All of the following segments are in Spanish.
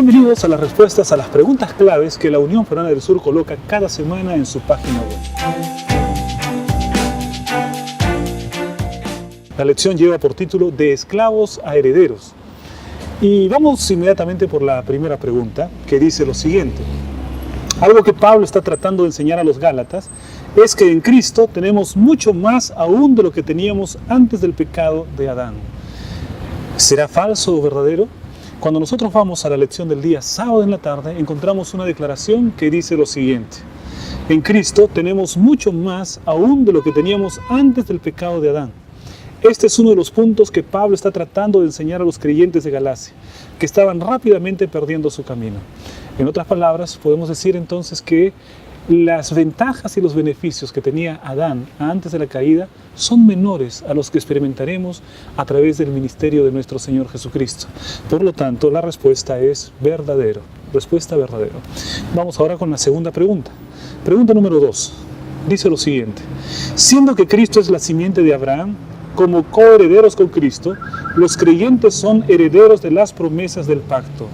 Bienvenidos a las respuestas a las preguntas claves que la Unión Peruana del Sur coloca cada semana en su página web. La lección lleva por título De esclavos a herederos. Y vamos inmediatamente por la primera pregunta, que dice lo siguiente. Algo que Pablo está tratando de enseñar a los Gálatas es que en Cristo tenemos mucho más aún de lo que teníamos antes del pecado de Adán. ¿Será falso o verdadero? Cuando nosotros vamos a la lección del día sábado en la tarde, encontramos una declaración que dice lo siguiente. En Cristo tenemos mucho más aún de lo que teníamos antes del pecado de Adán. Este es uno de los puntos que Pablo está tratando de enseñar a los creyentes de Galacia, que estaban rápidamente perdiendo su camino. En otras palabras, podemos decir entonces que las ventajas y los beneficios que tenía Adán antes de la caída son menores a los que experimentaremos a través del ministerio de nuestro Señor Jesucristo. Por lo tanto, la respuesta es verdadero. Respuesta verdadero. Vamos ahora con la segunda pregunta. Pregunta número 2. Dice lo siguiente. Siendo que Cristo es la simiente de Abraham, como coherederos con Cristo, los creyentes son herederos de las promesas del pacto.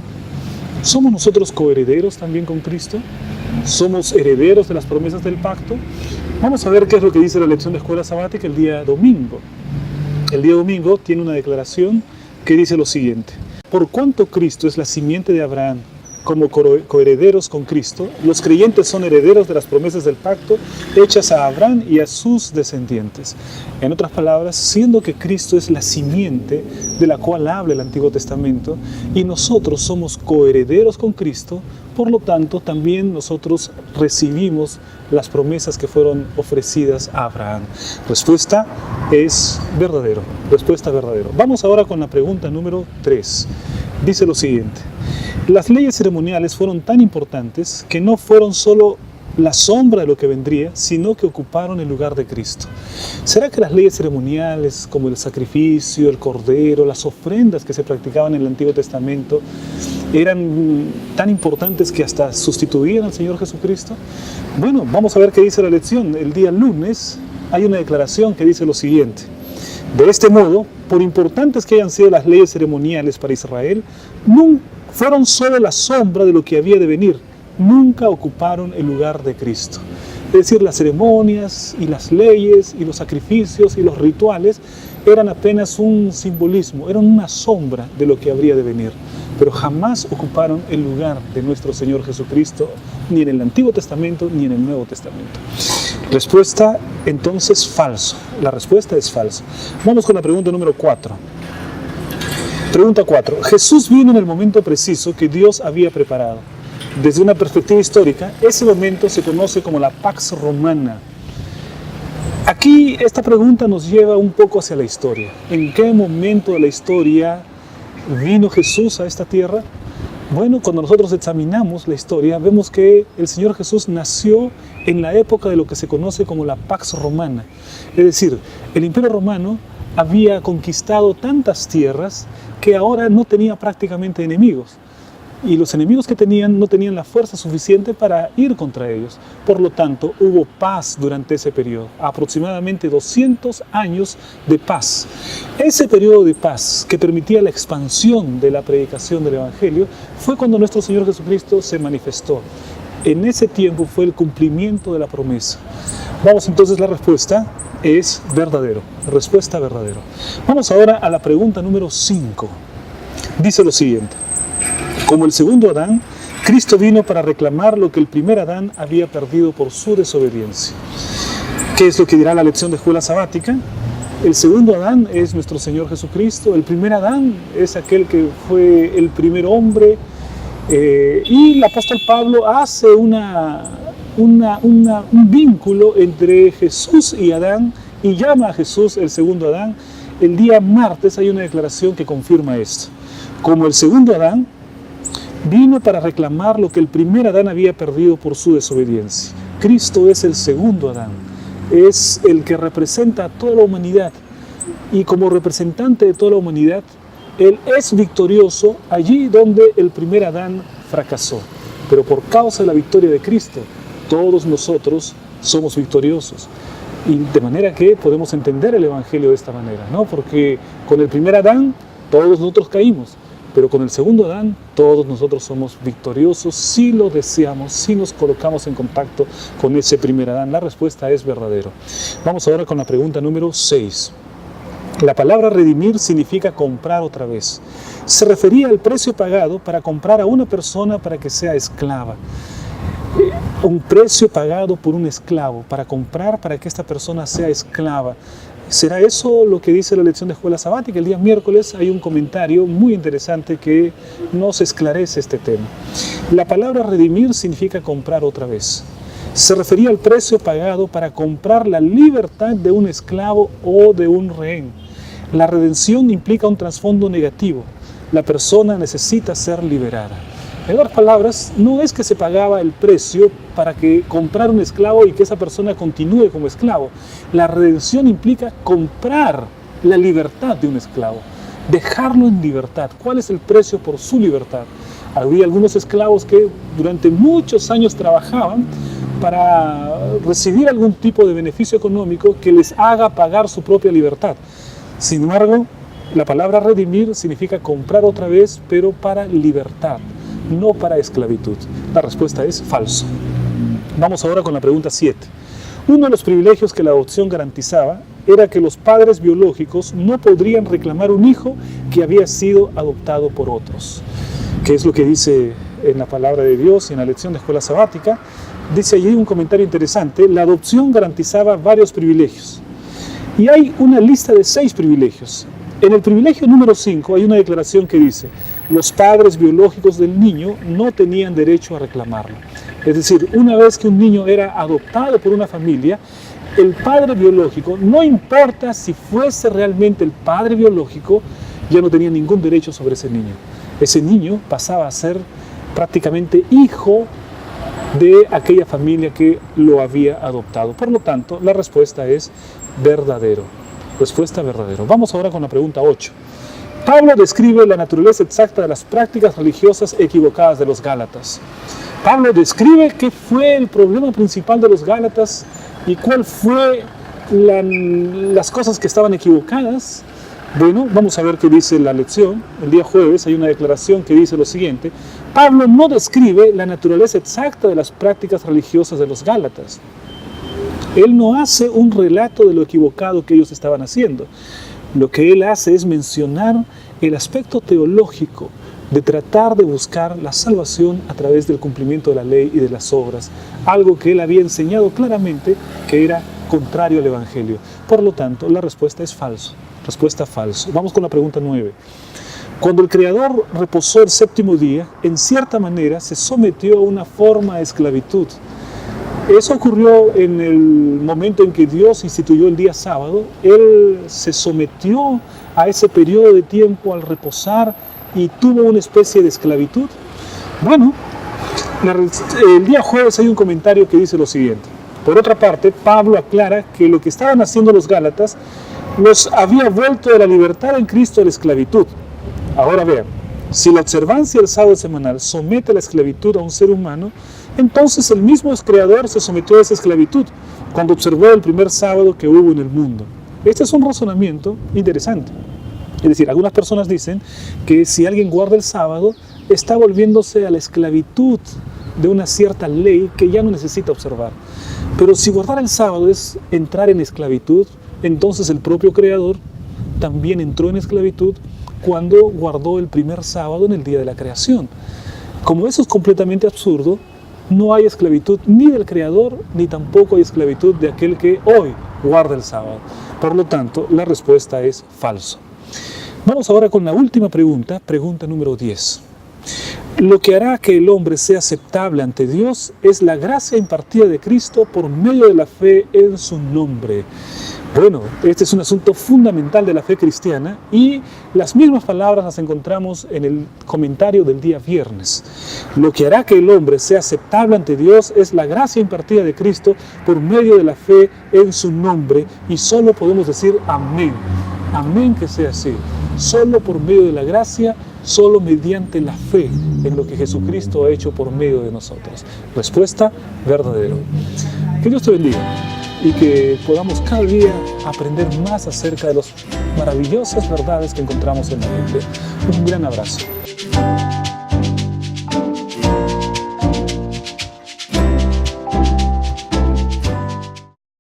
¿Somos nosotros coherederos también con Cristo? ¿Somos herederos de las promesas del pacto? Vamos a ver qué es lo que dice la lección de escuela sabática el día domingo. El día domingo tiene una declaración que dice lo siguiente. Por cuanto Cristo es la simiente de Abraham, como coherederos con Cristo, los creyentes son herederos de las promesas del pacto hechas a Abraham y a sus descendientes. En otras palabras, siendo que Cristo es la simiente de la cual habla el Antiguo Testamento y nosotros somos coherederos con Cristo, por lo tanto también nosotros recibimos las promesas que fueron ofrecidas a Abraham. Respuesta es verdadero. Respuesta verdadero. Vamos ahora con la pregunta número 3. Dice lo siguiente. Las leyes ceremoniales fueron tan importantes que no fueron solo la sombra de lo que vendría, sino que ocuparon el lugar de Cristo. ¿Será que las leyes ceremoniales, como el sacrificio, el cordero, las ofrendas que se practicaban en el Antiguo Testamento, eran tan importantes que hasta sustituían al Señor Jesucristo? Bueno, vamos a ver qué dice la lección. El día lunes hay una declaración que dice lo siguiente. De este modo, por importantes que hayan sido las leyes ceremoniales para Israel, fueron solo la sombra de lo que había de venir. Nunca ocuparon el lugar de Cristo. Es decir, las ceremonias y las leyes y los sacrificios y los rituales eran apenas un simbolismo, eran una sombra de lo que habría de venir. Pero jamás ocuparon el lugar de nuestro Señor Jesucristo, ni en el Antiguo Testamento ni en el Nuevo Testamento. Respuesta, entonces, falso. La respuesta es falso. Vamos con la pregunta número 4. Pregunta 4. Jesús vino en el momento preciso que Dios había preparado. Desde una perspectiva histórica, ese momento se conoce como la Pax Romana. Aquí esta pregunta nos lleva un poco hacia la historia. ¿En qué momento de la historia vino Jesús a esta tierra? Bueno, cuando nosotros examinamos la historia, vemos que el Señor Jesús nació en la época de lo que se conoce como la Pax Romana. Es decir, el Imperio Romano había conquistado tantas tierras que ahora no tenía prácticamente enemigos. Y los enemigos que tenían no tenían la fuerza suficiente para ir contra ellos. Por lo tanto, hubo paz durante ese periodo, aproximadamente 200 años de paz. Ese periodo de paz que permitía la expansión de la predicación del Evangelio fue cuando nuestro Señor Jesucristo se manifestó. En ese tiempo fue el cumplimiento de la promesa. Vamos entonces, la respuesta es verdadero. Respuesta verdadero. Vamos ahora a la pregunta número 5. Dice lo siguiente. Como el segundo Adán, Cristo vino para reclamar lo que el primer Adán había perdido por su desobediencia. ¿Qué es lo que dirá la lección de escuela sabática? El segundo Adán es nuestro Señor Jesucristo. El primer Adán es aquel que fue el primer hombre. Y el apóstol Pablo hace un vínculo entre Jesús y Adán y llama a Jesús el segundo Adán. El día martes hay una declaración que confirma esto. Como el segundo Adán, vino para reclamar lo que el primer Adán había perdido por su desobediencia. Cristo es el segundo Adán, es el que representa a toda la humanidad y como representante de toda la humanidad, Él es victorioso allí donde el primer Adán fracasó. Pero por causa de la victoria de Cristo, todos nosotros somos victoriosos. Y de manera que podemos entender el Evangelio de esta manera, ¿no? Porque con el primer Adán todos nosotros caímos. Pero con el segundo Adán, todos nosotros somos victoriosos si lo deseamos, si nos colocamos en contacto con ese primer Adán. La respuesta es verdadero. Vamos ahora con la pregunta número 6. La palabra redimir significa comprar otra vez. Se refería al precio pagado para comprar a una persona para que sea esclava. Un precio pagado por un esclavo, para comprar para que esta persona sea esclava. ¿Será eso lo que dice la lección de escuela sabática? El día miércoles hay un comentario muy interesante que nos esclarece este tema. La palabra redimir significa comprar otra vez. Se refería al precio pagado para comprar la libertad de un esclavo o de un rehén. La redención implica un trasfondo negativo. La persona necesita ser liberada. En otras palabras, no es que se pagaba el precio para que comprar un esclavo y que esa persona continúe como esclavo. La redención implica comprar la libertad de un esclavo, dejarlo en libertad. ¿Cuál es el precio por su libertad? Había algunos esclavos que durante muchos años trabajaban para recibir algún tipo de beneficio económico que les haga pagar su propia libertad. Sin embargo, la palabra redimir significa comprar otra vez, pero para libertad, no para esclavitud. La respuesta es falso. Vamos ahora con la pregunta 7. Uno de los privilegios que la adopción garantizaba era que los padres biológicos no podrían reclamar un hijo que había sido adoptado por otros. ¿Qué es lo que dice en la palabra de Dios y en la lección de escuela sabática? Dice allí un comentario interesante: la adopción garantizaba varios privilegios. Y hay una lista de 6 privilegios. En el privilegio número 5 hay una declaración que dice: los padres biológicos del niño no tenían derecho a reclamarlo. Es decir, una vez que un niño era adoptado por una familia, el padre biológico, no importa si fuese realmente el padre biológico, ya no tenía ningún derecho sobre ese niño. Ese niño pasaba a ser prácticamente hijo de aquella familia que lo había adoptado. Por lo tanto, la respuesta es verdadero. Respuesta verdadero. Vamos ahora con la pregunta 8. Pablo describe la naturaleza exacta de las prácticas religiosas equivocadas de los Gálatas. Pablo describe qué fue el problema principal de los Gálatas y cuál fue las cosas que estaban equivocadas. Bueno, vamos a ver qué dice la lección. El día jueves hay una declaración que dice lo siguiente: Pablo no describe la naturaleza exacta de las prácticas religiosas de los Gálatas. Él no hace un relato de lo equivocado que ellos estaban haciendo. Lo que él hace es mencionar el aspecto teológico de tratar de buscar la salvación a través del cumplimiento de la ley y de las obras, algo que él había enseñado claramente que era contrario al Evangelio. Por lo tanto, la respuesta es falso. Respuesta falso. Vamos con la pregunta 9. Cuando el Creador reposó el séptimo día, en cierta manera se sometió a una forma de esclavitud. Eso ocurrió en el momento en que Dios instituyó el día sábado. Él se sometió a ese periodo de tiempo al reposar y tuvo una especie de esclavitud. Bueno, el día jueves hay un comentario que dice lo siguiente. Por otra parte, Pablo aclara que lo que estaban haciendo los Gálatas los había vuelto de la libertad en Cristo a la esclavitud. Ahora vean, si la observancia del sábado semanal somete a la esclavitud a un ser humano, entonces el mismo Creador se sometió a esa esclavitud cuando observó el primer sábado que hubo en el mundo. Este es un razonamiento interesante. Es decir, algunas personas dicen que si alguien guarda el sábado, está volviéndose a la esclavitud de una cierta ley que ya no necesita observar. Pero si guardar el sábado es entrar en esclavitud, entonces el propio Creador también entró en esclavitud cuando guardó el primer sábado en el día de la creación. Como eso es completamente absurdo, no hay esclavitud ni del Creador, ni tampoco hay esclavitud de aquel que hoy guarda el sábado. Por lo tanto, la respuesta es falso. Vamos ahora con la última pregunta, pregunta número 10. Lo que hará que el hombre sea aceptable ante Dios es la gracia impartida de Cristo por medio de la fe en su nombre. Bueno, este es un asunto fundamental de la fe cristiana y las mismas palabras las encontramos en el comentario del día viernes. Lo que hará que el hombre sea aceptable ante Dios es la gracia impartida de Cristo por medio de la fe en su nombre, y solo podemos decir amén. Amén que sea así. Solo por medio de la gracia, solo mediante la fe en lo que Jesucristo ha hecho por medio de nosotros. Respuesta: verdadero. Que Dios te bendiga y que podamos cada día aprender más acerca de las maravillosas verdades que encontramos en la Biblia. Un gran abrazo. Chao.